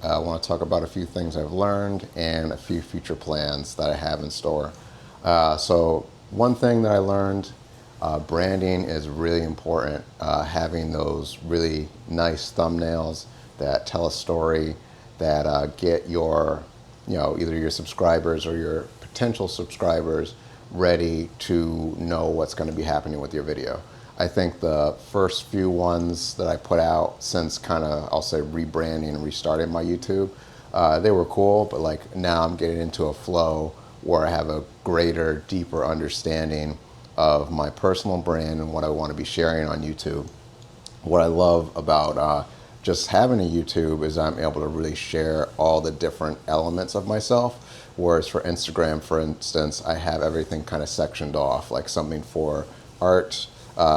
I want to talk about a few things I've learned and a few future plans that I have in store. So one thing that I learned, branding is really important. Having those really nice thumbnails that tell a story, that get your, either your subscribers or your potential subscribers ready to know what's going to be happening with your video. I think the first few ones that I put out since kind of, I'll say, rebranding and restarting my YouTube, they were cool, but like now I'm getting into a flow where I have a greater, deeper understanding of my personal brand and what I want to be sharing on YouTube. What I love about just having a YouTube is I'm able to really share all the different elements of myself. Whereas for Instagram, for instance, I have everything kind of sectioned off, like something for art,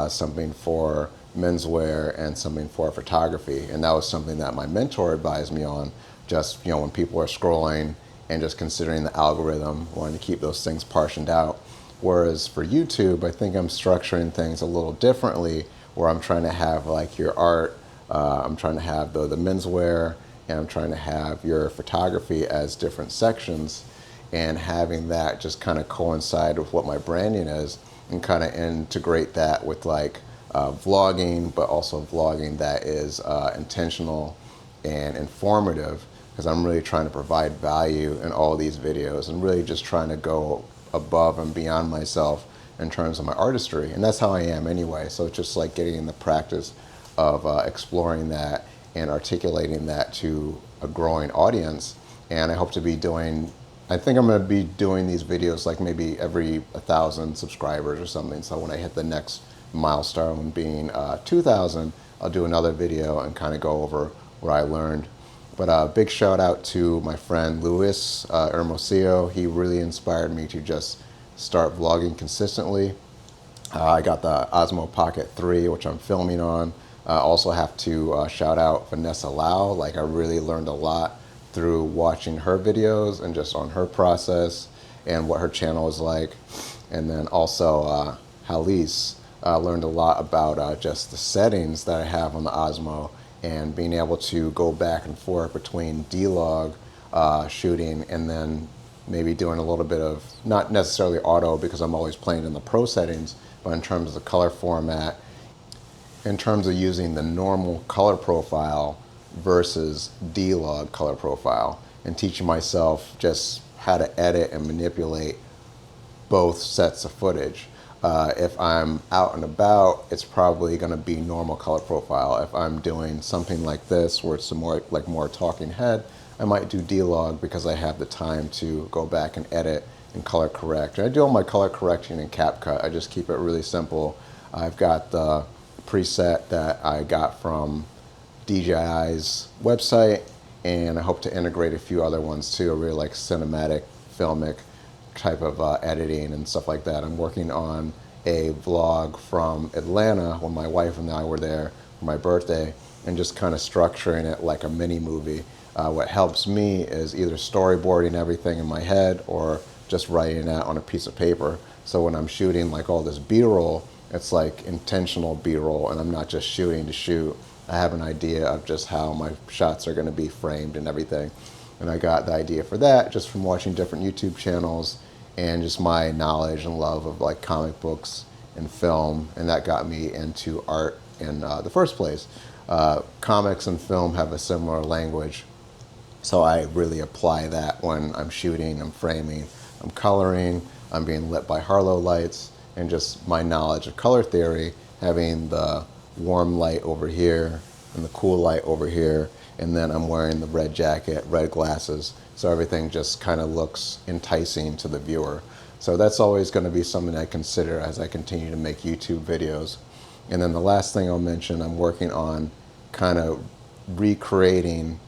something for menswear, and something for photography. And that was something that my mentor advised me on. Just when people are scrolling and just considering the algorithm, wanting to keep those things partitioned out. Whereas for YouTube, I think I'm structuring things a little differently, where I'm trying to have like your art, I'm trying to have the menswear, and I'm trying to have your photography as different sections, and having that just kind of coincide with what my branding is, and kind of integrate that with like vlogging, but also vlogging that is intentional and informative, because I'm really trying to provide value in all these videos and really just trying to go above and beyond myself in terms of my artistry. And that's how I am anyway. So it's just like getting in the practice of exploring that and articulating that to a growing audience. And I hope to be doing, I think I'm going to be doing these videos like maybe every 1,000 subscribers or something. So when I hit the next milestone being 2,000, I'll do another video and kind of go over what I learned. But a big shout out to my friend Luis Hermosillo. He really inspired me to just start vlogging consistently. I got the Osmo Pocket 3, which I'm filming on. I also have to shout out Vanessa Lau. Like, I really learned a lot through watching her videos and just on her process and what her channel is like. And then also Halise, learned a lot about just the settings that I have on the Osmo, and being able to go back and forth between D-Log shooting and then maybe doing a little bit of, not necessarily auto because I'm always playing in the pro settings, but in terms of the color format, in terms of using the normal color profile versus D-Log color profile, and teaching myself just how to edit and manipulate both sets of footage. If I'm out and about, it's probably going to be normal color profile. If I'm doing something like this, where it's more talking head, I might do D-Log because I have the time to go back and edit and color correct. And I do all my color correction in CapCut. I just keep it really simple. I've got the preset that I got from DJI's website, and I hope to integrate a few other ones too. I really like cinematic, filmic type of editing and stuff like that. I'm working on a vlog from Atlanta when my wife and I were there for my birthday, and just kind of structuring it like a mini movie. What helps me is either storyboarding everything in my head or just writing that on a piece of paper. So when I'm shooting like all this B-roll, it's like intentional B-roll, and I'm not just shooting to shoot. I have an idea of just how my shots are going to be framed and everything. And I got the idea for that just from watching different YouTube channels and just my knowledge and love of like comic books and film, and that got me into art in the first place. Comics and film have a similar language, so I really apply that when I'm shooting, I'm framing, I'm coloring, I'm being lit by Harlow lights, and just my knowledge of color theory, having the warm light over here and the cool light over here, and then I'm wearing the red jacket, red glasses, so everything just kind of looks enticing to the viewer. So that's always going to be something I consider as I continue to make YouTube videos. And then the last thing I'll mention, I'm working on kind of recreating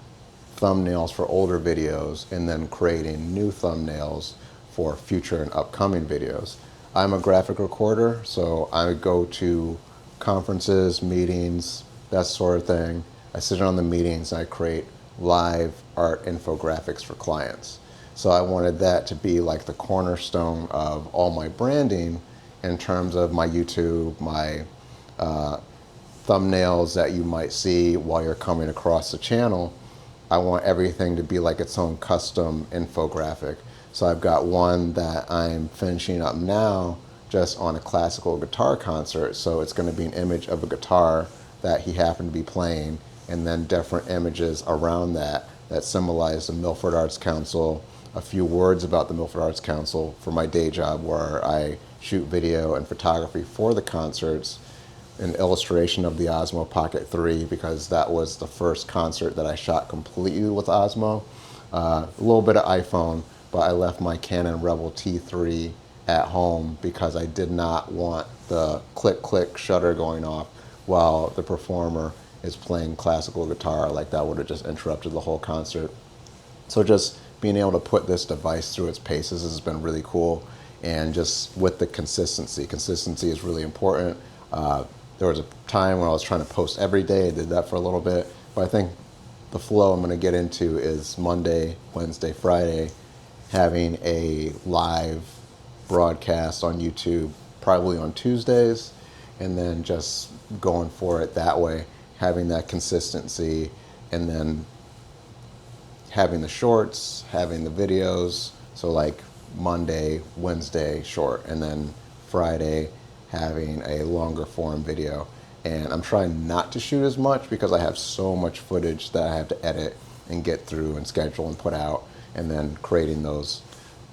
thumbnails for older videos and then creating new thumbnails for future and upcoming videos. I'm a graphic recorder, so I go to conferences, meetings, that sort of thing. I sit on the meetings and I create live art infographics for clients. So I wanted that to be like the cornerstone of all my branding in terms of my YouTube, my thumbnails that you might see while you're coming across the channel. I want everything to be like its own custom infographic. So I've got one that I'm finishing up now just on a classical guitar concert. So it's going to be an image of a guitar that he happened to be playing, and then different images around that that symbolize the Milford Arts Council, a few words about the Milford Arts Council for my day job where I shoot video and photography for the concerts, an illustration of the Osmo Pocket 3 because that was the first concert that I shot completely with Osmo. A little bit of iPhone, but I left my Canon Rebel T3 at home because I did not want the click click shutter going off while the performer is playing classical guitar. Like that would have just interrupted the whole concert. So just being able to put this device through its paces has been really cool. And just with the consistency is really important. There was a time when I was trying to post every day. I did that for a little bit. But I think the flow I'm going to get into is Monday, Wednesday, Friday, having a live broadcast on YouTube, probably on Tuesdays, and then just going for it that way, having that consistency, and then having the shorts, having the videos. So like Monday, Wednesday short, and then Friday having a longer form video. And I'm trying not to shoot as much because I have so much footage that I have to edit and get through and schedule and put out, and then creating those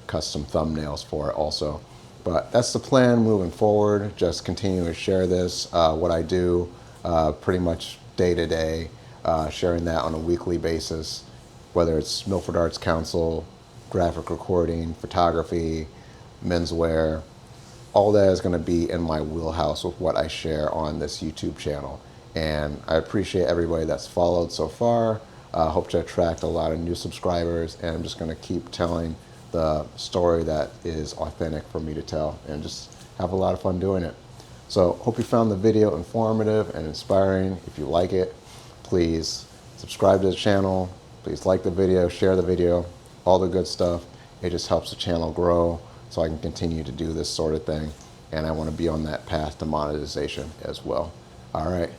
custom thumbnails for it also. But that's the plan moving forward. Just continue to share this, what I do pretty much day to day, sharing that on a weekly basis, whether it's Milford Arts Council, graphic recording, photography, menswear. All that is going to be in my wheelhouse with what I share on this YouTube channel. And I appreciate everybody that's followed so far. Hope to attract a lot of new subscribers, and I'm just going to keep telling the story that is authentic for me to tell and just have a lot of fun doing it. So hope you found the video informative and inspiring. If you like it, please subscribe to the channel. Please like the video, share the video, all the good stuff. It just helps the channel grow so I can continue to do this sort of thing. And I want to be on that path to monetization as well. All right,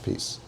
peace.